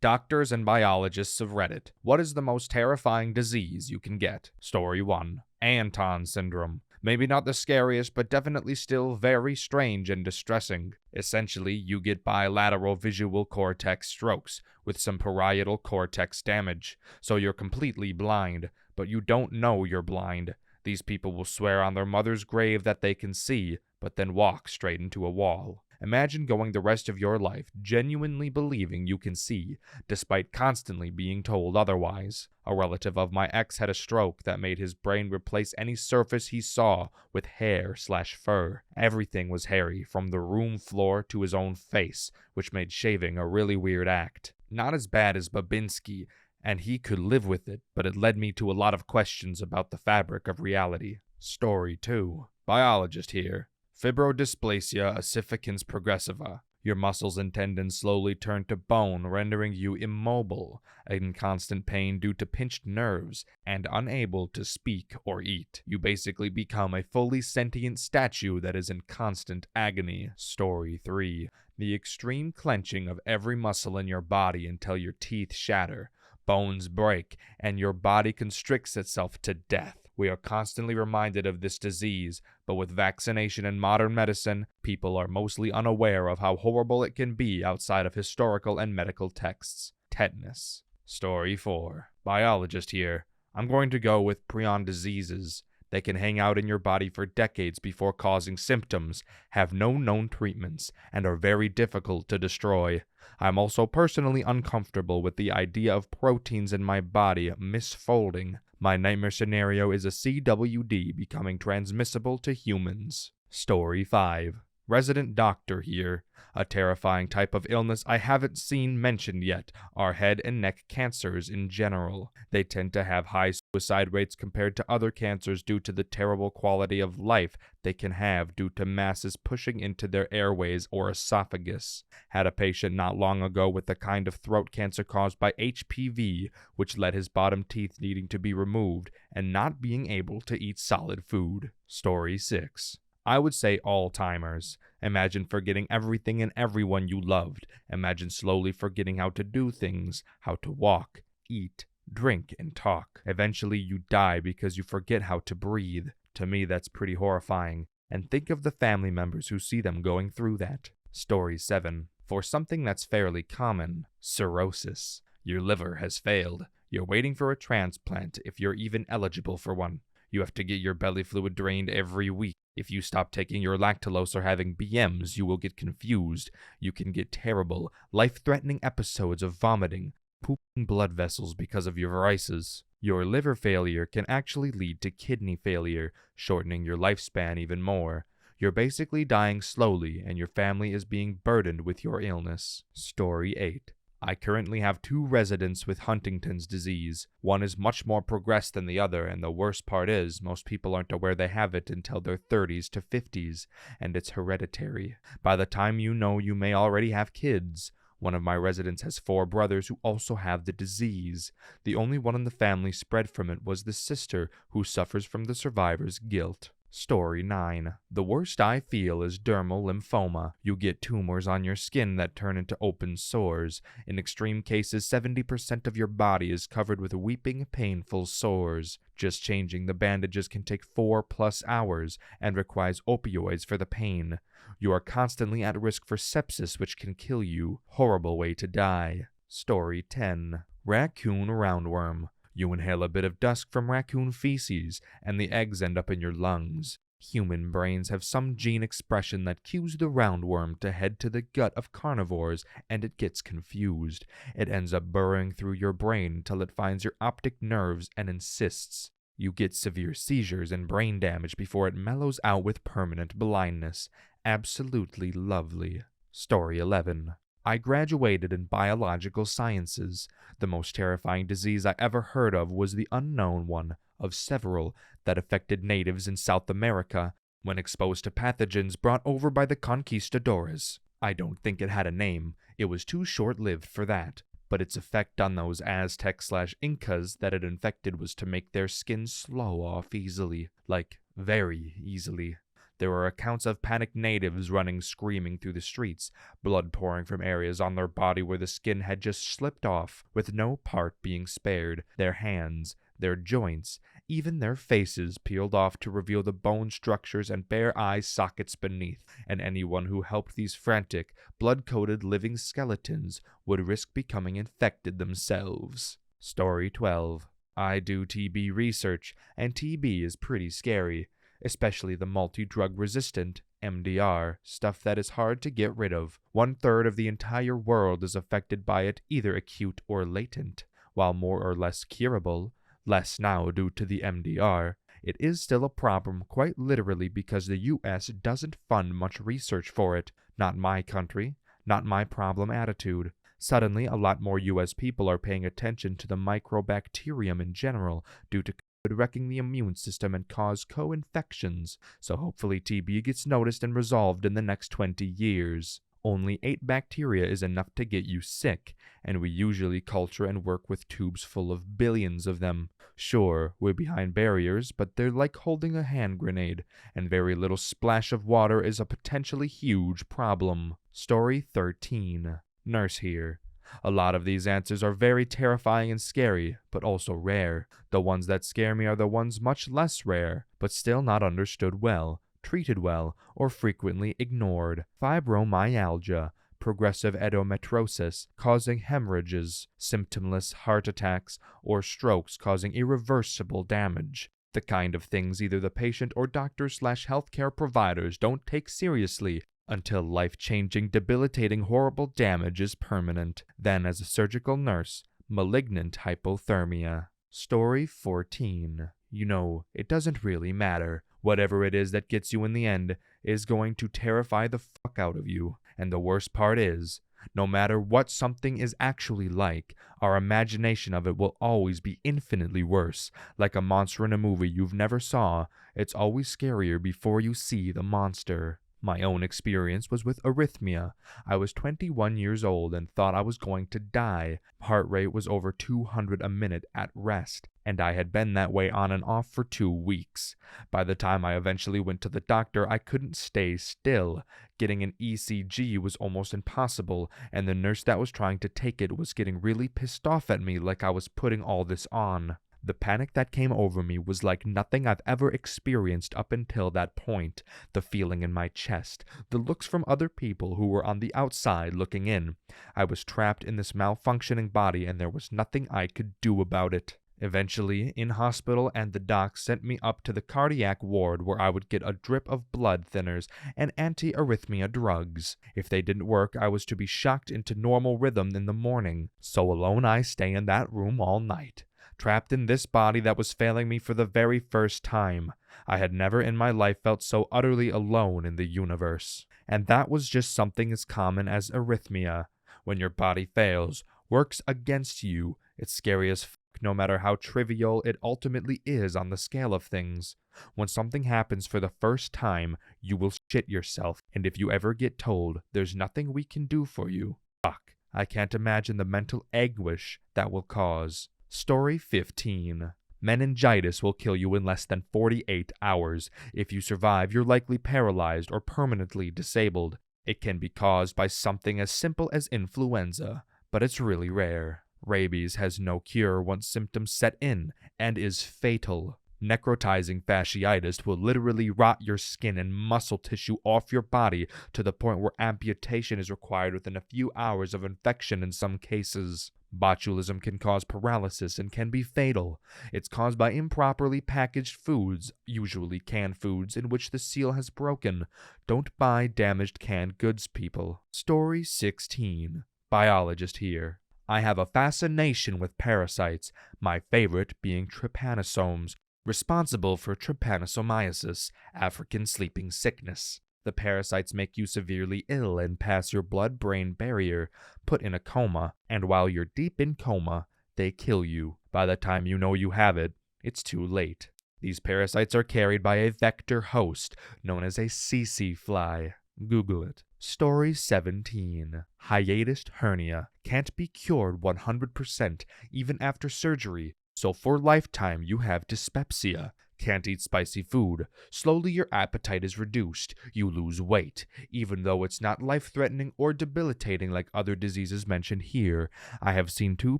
Doctors and biologists of Reddit. What is the most terrifying disease you can get? Story 1. Anton syndrome. Maybe not the scariest, but definitely still very strange and distressing. Essentially, you get bilateral visual cortex strokes with some parietal cortex damage, so you're completely blind, but you don't know you're blind. These people will swear on their mother's grave that they can see, but then walk straight into a wall. Imagine going the rest of your life genuinely believing you can see, despite constantly being told otherwise. A relative of my ex had a stroke that made his brain replace any surface he saw with hair/fur. Everything was hairy, from the room floor to his own face, which made shaving a really weird act. Not as bad as Babinski, and he could live with it, but it led me to a lot of questions about the fabric of reality. Story 2. Biologist here. Fibrodysplasia ossificans progressiva. Your muscles and tendons slowly turn to bone, rendering you immobile, in constant pain due to pinched nerves, and unable to speak or eat. You basically become a fully sentient statue that is in constant agony. Story 3. The extreme clenching of every muscle in your body until your teeth shatter, bones break, and your body constricts itself to death. We are constantly reminded of this disease, but with vaccination and modern medicine, people are mostly unaware of how horrible it can be outside of historical and medical texts. Tetanus. Story 4. Biologist here. I'm going to go with prion diseases. They can hang out in your body for decades before causing symptoms, have no known treatments, and are very difficult to destroy. I'm also personally uncomfortable with the idea of proteins in my body misfolding. My nightmare scenario is a CWD becoming transmissible to humans. Story 5. Resident doctor here. A terrifying type of illness I haven't seen mentioned yet are head and neck cancers in general. They tend to have high suicide rates compared to other cancers due to the terrible quality of life they can have due to masses pushing into their airways or esophagus. Had a patient not long ago with the kind of throat cancer caused by HPV, which led his bottom teeth needing to be removed and not being able to eat solid food. Story 6. I would say Alzheimer's. Imagine forgetting everything and everyone you loved. Imagine slowly forgetting how to do things, how to walk, eat, drink, and talk. Eventually you die because you forget how to breathe. To me, that's pretty horrifying. And think of the family members who see them going through that. Story 7. For something that's fairly common, cirrhosis. Your liver has failed. You're waiting for a transplant if you're even eligible for one. You have to get your belly fluid drained every week. If you stop taking your lactulose or having BMs, you will get confused. You can get terrible, life-threatening episodes of vomiting, pooping blood vessels because of your varices. Your liver failure can actually lead to kidney failure, shortening your lifespan even more. You're basically dying slowly, and your family is being burdened with your illness. Story 8. I currently have 2 residents with Huntington's disease. One is much more progressed than the other, and the worst part is, most people aren't aware they have it until their 30s to 50s, and it's hereditary. By the time you know, you may already have kids. One of my residents has 4 brothers who also have the disease. The only one in the family spread from it was the sister, who suffers from the survivor's guilt. Story 9. The worst I feel is dermal lymphoma. You get tumors on your skin that turn into open sores. In extreme cases, 70% of your body is covered with weeping, painful sores. Just changing the bandages can take 4+ hours and requires opioids for the pain. You are constantly at risk for sepsis, which can kill you. Horrible way to die. Story 10. Raccoon roundworm. You inhale a bit of dust from raccoon feces, and the eggs end up in your lungs. Human brains have some gene expression that cues the roundworm to head to the gut of carnivores, and it gets confused. It ends up burrowing through your brain until it finds your optic nerves and insists. You get severe seizures and brain damage before it mellows out with permanent blindness. Absolutely lovely. Story 11. I graduated in biological sciences. The most terrifying disease I ever heard of was the unknown one of several that affected natives in South America when exposed to pathogens brought over by the conquistadores. I don't think it had a name. It was too short-lived for that. But its effect on those Aztecs/Incas that it infected was to make their skin slough off easily. Like, very easily. There were accounts of panicked natives running screaming through the streets, blood pouring from areas on their body where the skin had just slipped off, with no part being spared, their hands, their joints, even their faces peeled off to reveal the bone structures and bare eye sockets beneath, and anyone who helped these frantic, blood-coated living skeletons would risk becoming infected themselves. Story 12. I do TB research, and TB is pretty scary, especially the multi-drug resistant, MDR, stuff that is hard to get rid of. 1/3 of the entire world is affected by it, either acute or latent. While more or less curable, less now due to the MDR, it is still a problem quite literally because the US doesn't fund much research for it. Not my country, not my problem attitude. Suddenly, a lot more US people are paying attention to the microbacterium in general due to COVID wrecking the immune system and cause co-infections, so hopefully TB gets noticed and resolved in the next 20 years. Only 8 bacteria is enough to get you sick, and we usually culture and work with tubes full of billions of them. Sure, we're behind barriers, but they're like holding a hand grenade, and very little splash of water is a potentially huge problem. Story 13. Nurse here. A lot of these answers are very terrifying and scary, but also rare. The ones that scare me are the ones much less rare, but still not understood well, treated well, or frequently ignored. Fibromyalgia, progressive endometriosis, causing hemorrhages, symptomless heart attacks, or strokes causing irreversible damage. The kind of things either the patient or doctors/healthcare providers don't take seriously until life-changing, debilitating, horrible damage is permanent. Then, as a surgical nurse, malignant hypothermia. Story 14. You know, it doesn't really matter. Whatever it is that gets you in the end is going to terrify the fuck out of you. And the worst part is, no matter what something is actually like, our imagination of it will always be infinitely worse. Like a monster in a movie you've never saw, it's always scarier before you see the monster. My own experience was with arrhythmia. I was 21 years old and thought I was going to die. Heart rate was over 200 a minute at rest, and I had been that way on and off for 2 weeks. By the time I eventually went to the doctor, I couldn't stay still. Getting an ECG was almost impossible, and the nurse that was trying to take it was getting really pissed off at me like I was putting all this on. The panic that came over me was like nothing I've ever experienced up until that point. The feeling in my chest, the looks from other people who were on the outside looking in. I was trapped in this malfunctioning body and there was nothing I could do about it. Eventually, in hospital, and the doc sent me up to the cardiac ward where I would get a drip of blood thinners and anti-arrhythmia drugs. If they didn't work, I was to be shocked into normal rhythm in the morning. So alone I stay in that room all night, trapped in this body that was failing me for the very first time. I had never in my life felt so utterly alone in the universe. And that was just something as common as arrhythmia. When your body fails, works against you, it's scary as fuck, no matter how trivial it ultimately is on the scale of things. When something happens for the first time, you will shit yourself, and if you ever get told there's nothing we can do for you, fuck, I can't imagine the mental anguish that will cause. Story 15. Meningitis will kill you in less than 48 hours. If you survive, you're likely paralyzed or permanently disabled. It can be caused by something as simple as influenza, but it's really rare. Rabies has no cure once symptoms set in, and is fatal. Necrotizing fasciitis will literally rot your skin and muscle tissue off your body to the point where amputation is required within a few hours of infection in some cases. Botulism can cause paralysis and can be fatal. It's caused by improperly packaged foods, usually canned foods, in which the seal has broken. Don't buy damaged canned goods, people. Story 16. Biologist here. I have a fascination with parasites, my favorite being trypanosomes, responsible for trypanosomiasis, African sleeping sickness. The parasites make you severely ill and pass your blood-brain barrier, put in a coma, and while you're deep in coma, they kill you. By the time you know you have it, it's too late. These parasites are carried by a vector host, known as a tsetse fly. Google it. Story 17. Hiatus hernia. Can't be cured 100%, even after surgery, so for lifetime you have dyspepsia. Can't eat spicy food. Slowly your appetite is reduced. You lose weight. Even though it's not life-threatening or debilitating like other diseases mentioned here, I have seen 2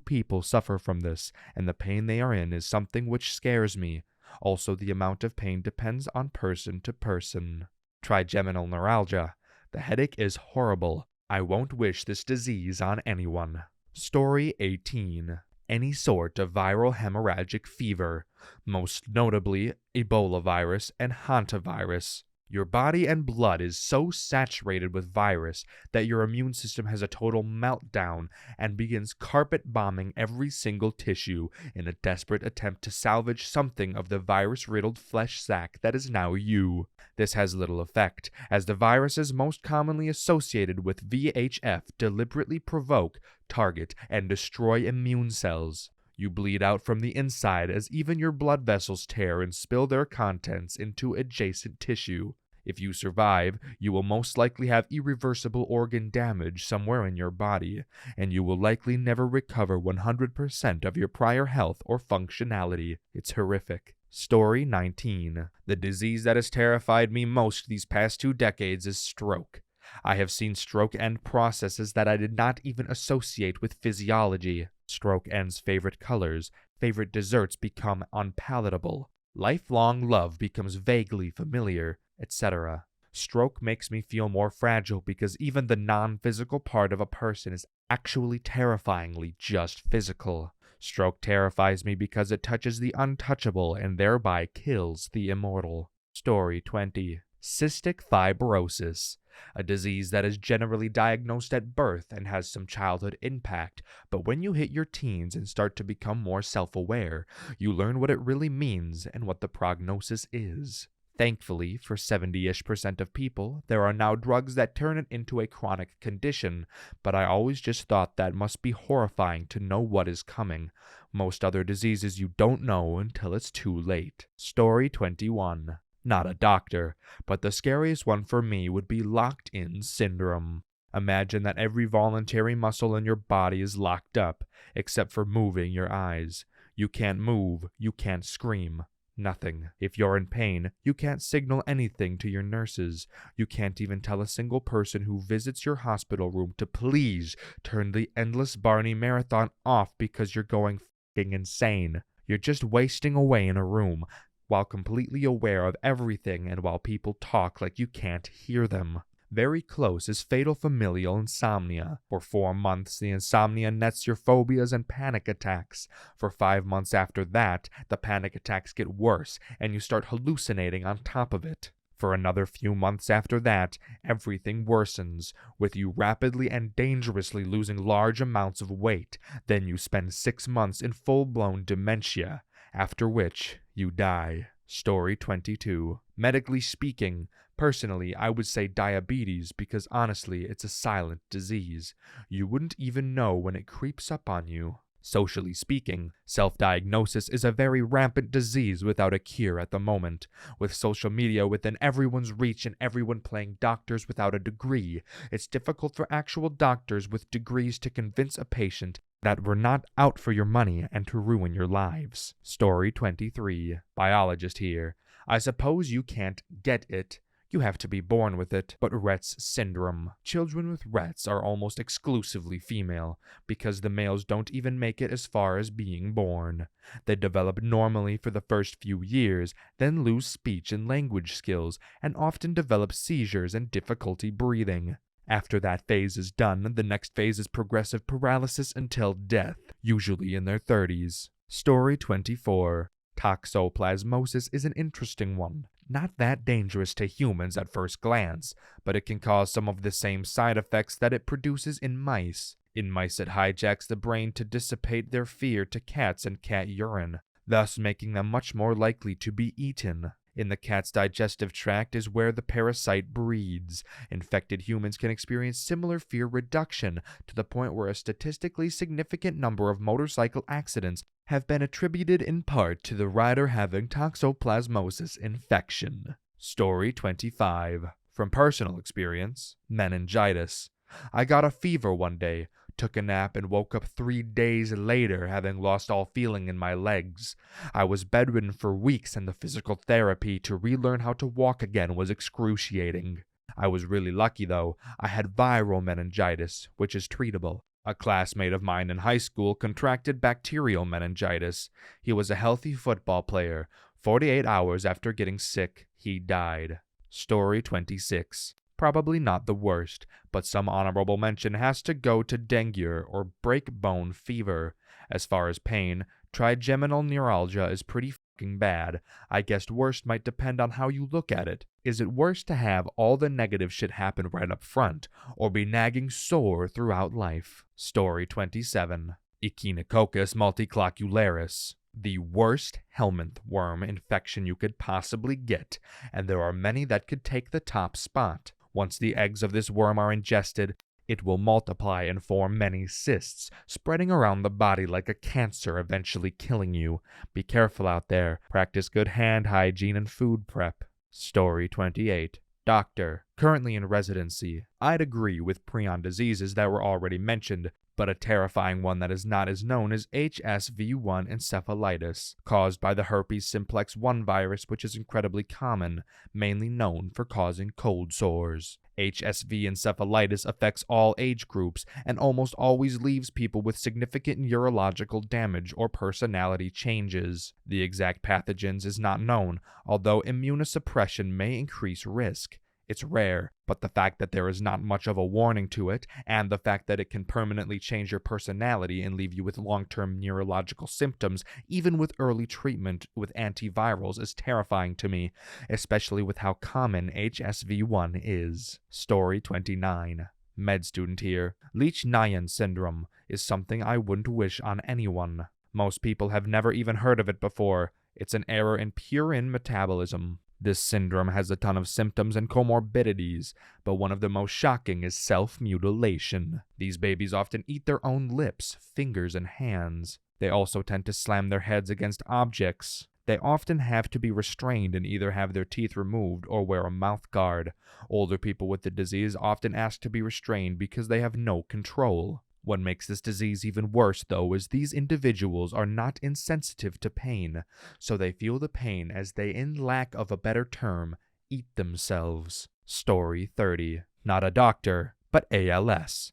people suffer from this, and the pain they are in is something which scares me. Also, the amount of pain depends on person to person. Trigeminal neuralgia. The headache is horrible. I won't wish this disease on anyone. Story 18. Any sort of viral hemorrhagic fever, most notably Ebola virus and hantavirus. Your body and blood is so saturated with virus that your immune system has a total meltdown and begins carpet bombing every single tissue in a desperate attempt to salvage something of the virus-riddled flesh sac that is now you. This has little effect, as the viruses most commonly associated with VHF deliberately provoke, target, and destroy immune cells. You bleed out from the inside as even your blood vessels tear and spill their contents into adjacent tissue. If you survive, you will most likely have irreversible organ damage somewhere in your body, and you will likely never recover 100% of your prior health or functionality. It's horrific. Story 19. The disease that has terrified me most these past 2 decades is stroke. I have seen stroke end processes that I did not even associate with physiology. Stroke ends favorite colors, favorite desserts become unpalatable, lifelong love becomes vaguely familiar, etc. Stroke makes me feel more fragile because even the non-physical part of a person is actually terrifyingly just physical. Stroke terrifies me because it touches the untouchable and thereby kills the immortal. Story 20. Cystic fibrosis, a disease that is generally diagnosed at birth and has some childhood impact, but when you hit your teens and start to become more self-aware, you learn what it really means and what the prognosis is. Thankfully, for 70-ish% of people, there are now drugs that turn it into a chronic condition, but I always just thought that must be horrifying to know what is coming. Most other diseases you don't know until it's too late. Story 21. Not a doctor, but the scariest one for me would be locked-in syndrome. Imagine that every voluntary muscle in your body is locked up, except for moving your eyes. You can't move, you can't scream. Nothing. If you're in pain, you can't signal anything to your nurses. You can't even tell a single person who visits your hospital room to please turn the endless Barney marathon off because you're going f***ing insane. You're just wasting away in a room, while completely aware of everything and while people talk like you can't hear them. Very close is fatal familial insomnia. For 4 months, the insomnia nets your phobias and panic attacks. For 5 months after that, the panic attacks get worse, and you start hallucinating on top of it. For another few months after that, everything worsens, with you rapidly and dangerously losing large amounts of weight. Then you spend 6 months in full-blown dementia, after which you die. Story 22. Medically speaking, personally, I would say diabetes because honestly, it's a silent disease. You wouldn't even know when it creeps up on you. Socially speaking, self-diagnosis is a very rampant disease without a cure at the moment. With social media within everyone's reach and everyone playing doctors without a degree, it's difficult for actual doctors with degrees to convince a patient that we're not out for your money and to ruin your lives. Story 23. Biologist here. I suppose you can't get it. You have to be born with it, but Rett's syndrome. Children with Rett's are almost exclusively female, because the males don't even make it as far as being born. They develop normally for the first few years, then lose speech and language skills, and often develop seizures and difficulty breathing. After that phase is done, the next phase is progressive paralysis until death, usually in their 30s. Story 24. Toxoplasmosis is an interesting one. Not that dangerous to humans at first glance, but it can cause some of the same side effects that it produces in mice. In mice, it hijacks the brain to dissipate their fear to cats and cat urine, thus making them much more likely to be eaten. In the cat's digestive tract is where the parasite breeds. Infected humans can experience similar fear reduction to the point where a statistically significant number of motorcycle accidents have been attributed in part to the rider having toxoplasmosis infection. Story 25. From personal experience, meningitis. I got a fever one day, took a nap and woke up 3 days later having lost all feeling in my legs. I was bedridden for weeks, and the physical therapy to relearn how to walk again was excruciating. I was really lucky though. I had viral meningitis, which is treatable. A classmate of mine in high school contracted bacterial meningitis. He was a healthy football player. 48 hours after getting sick, he died. Story 26. Probably not the worst, but some honorable mention has to go to dengue or break-bone fever. As far as pain, trigeminal neuralgia is pretty fucking bad. I guess worst might depend on how you look at it. Is it worse to have all the negative shit happen right up front, or be nagging sore throughout life? Story 27. Echinococcus multiclocularis. The worst helminth worm infection you could possibly get, and there are many that could take the top spot. Once the eggs of this worm are ingested, it will multiply and form many cysts, spreading around the body like a cancer, eventually killing you. Be careful out there. Practice good hand hygiene and food prep. Story 28. Doctor, currently in residency. I'd agree with prion diseases that were already mentioned, but a terrifying one that is not as known is HSV-1 encephalitis, caused by the herpes simplex 1 virus, which is incredibly common, mainly known for causing cold sores. HSV encephalitis affects all age groups and almost always leaves people with significant neurological damage or personality changes. The exact pathogens is not known, although immunosuppression may increase risk. It's rare, but the fact that there is not much of a warning to it, and the fact that it can permanently change your personality and leave you with long-term neurological symptoms, even with early treatment with antivirals, is terrifying to me, especially with how common HSV-1 is. Story 29. Med student here. Leach-Nyhan syndrome is something I wouldn't wish on anyone. Most people have never even heard of it before. It's an error in purine metabolism. This syndrome has a ton of symptoms and comorbidities, but one of the most shocking is self-mutilation. These babies often eat their own lips, fingers, and hands. They also tend to slam their heads against objects. They often have to be restrained and either have their teeth removed or wear a mouth guard. Older people with the disease often ask to be restrained because they have no control. What makes this disease even worse, though, is these individuals are not insensitive to pain, so they feel the pain as they, in lack of a better term, eat themselves. Story 30. Not a doctor, but ALS.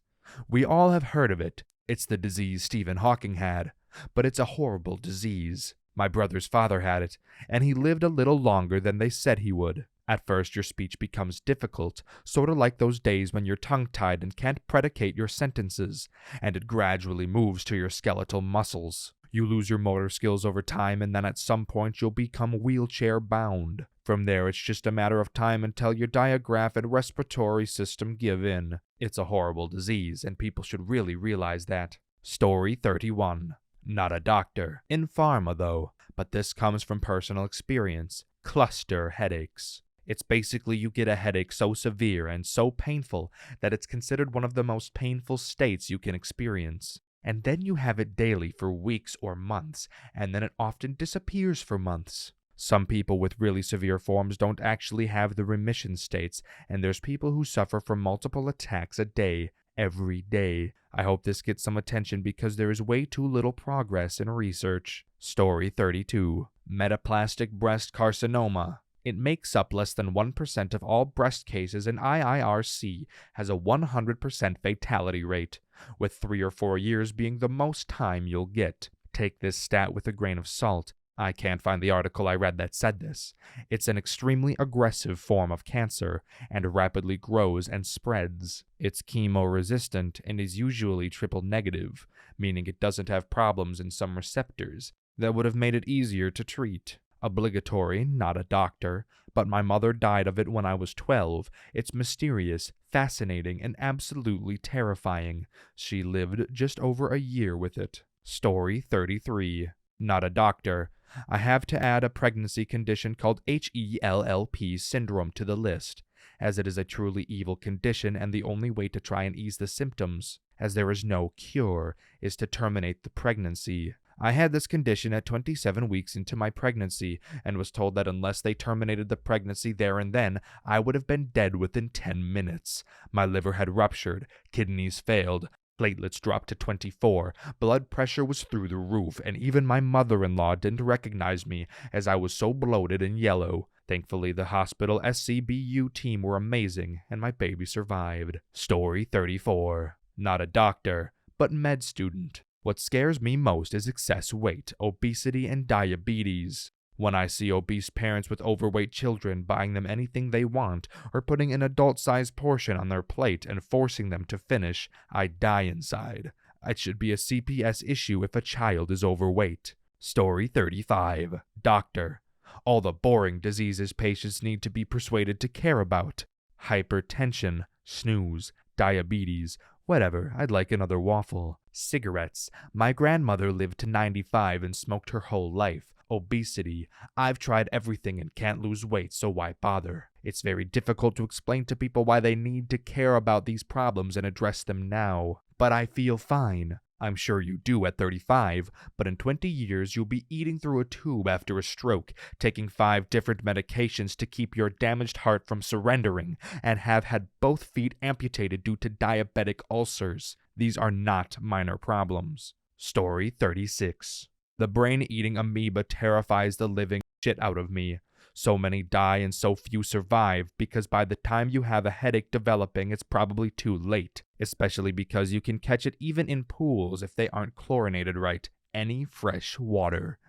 We all have heard of it. It's the disease Stephen Hawking had, but it's a horrible disease. My brother's father had it, and he lived a little longer than they said he would. At first, your speech becomes difficult, sort of like those days when you're tongue-tied and can't predicate your sentences, and it gradually moves to your skeletal muscles. You lose your motor skills over time, and then at some point you'll become wheelchair-bound. From there, it's just a matter of time until your diaphragm and respiratory system give in. It's a horrible disease, and people should really realize that. Story 31. Not a doctor. In pharma, though, but this comes from personal experience. Cluster headaches. It's basically you get a headache so severe and so painful that it's considered one of the most painful states you can experience. And then you have it daily for weeks or months, and then it often disappears for months. Some people with really severe forms don't actually have the remission states, and there's people who suffer from multiple attacks a day, every day. I hope this gets some attention because there is way too little progress in research. Story 32. Metaplastic breast carcinoma. It makes up less than 1% of all breast cases, and IIRC has a 100% fatality rate, with 3 or 4 years being the most time you'll get. Take this stat with a grain of salt. I can't find the article I read that said this. It's an extremely aggressive form of cancer, and rapidly grows and spreads. It's chemo-resistant and is usually triple-negative, meaning it doesn't have problems in some receptors that would have made it easier to treat. Obligatory, not a doctor, but my mother died of it when I was 12. It's mysterious, fascinating, and absolutely terrifying. She lived just over a year with it. Story 33. Not a doctor. I have to add a pregnancy condition called HELLP syndrome to the list, as it is a truly evil condition and the only way to try and ease the symptoms, as there is no cure, is to terminate the pregnancy. I had this condition at 27 weeks into my pregnancy and was told that unless they terminated the pregnancy there and then, I would have been dead within 10 minutes. My liver had ruptured, kidneys failed, Platelets dropped to 24, blood pressure was through the roof, and even my mother-in-law didn't recognize me as I was so bloated and yellow. Thankfully, the hospital SCBU team were amazing, and my baby survived. Story 34. Not a doctor, but med student. What scares me most is excess weight, obesity, and diabetes. When I see obese parents with overweight children buying them anything they want or putting an adult-sized portion on their plate and forcing them to finish, I die inside. It should be a CPS issue if a child is overweight. Story 35. Doctor. All the boring diseases patients need to be persuaded to care about. Hypertension, snooze, diabetes, whatever, I'd like another waffle. Cigarettes. My grandmother lived to 95 and smoked her whole life. Obesity. I've tried everything and can't lose weight, so why bother? It's very difficult to explain to people why they need to care about these problems and address them now. But I feel fine. I'm sure you do at 35, but in 20 years you'll be eating through a tube after a stroke, taking 5 different medications to keep your damaged heart from surrendering, and have had both feet amputated due to diabetic ulcers. These are not minor problems. Story 36. The brain-eating amoeba terrifies the living shit out of me. So many die and so few survive because by the time you have a headache developing, it's probably too late, especially because you can catch it even in pools if they aren't chlorinated right. Any fresh water.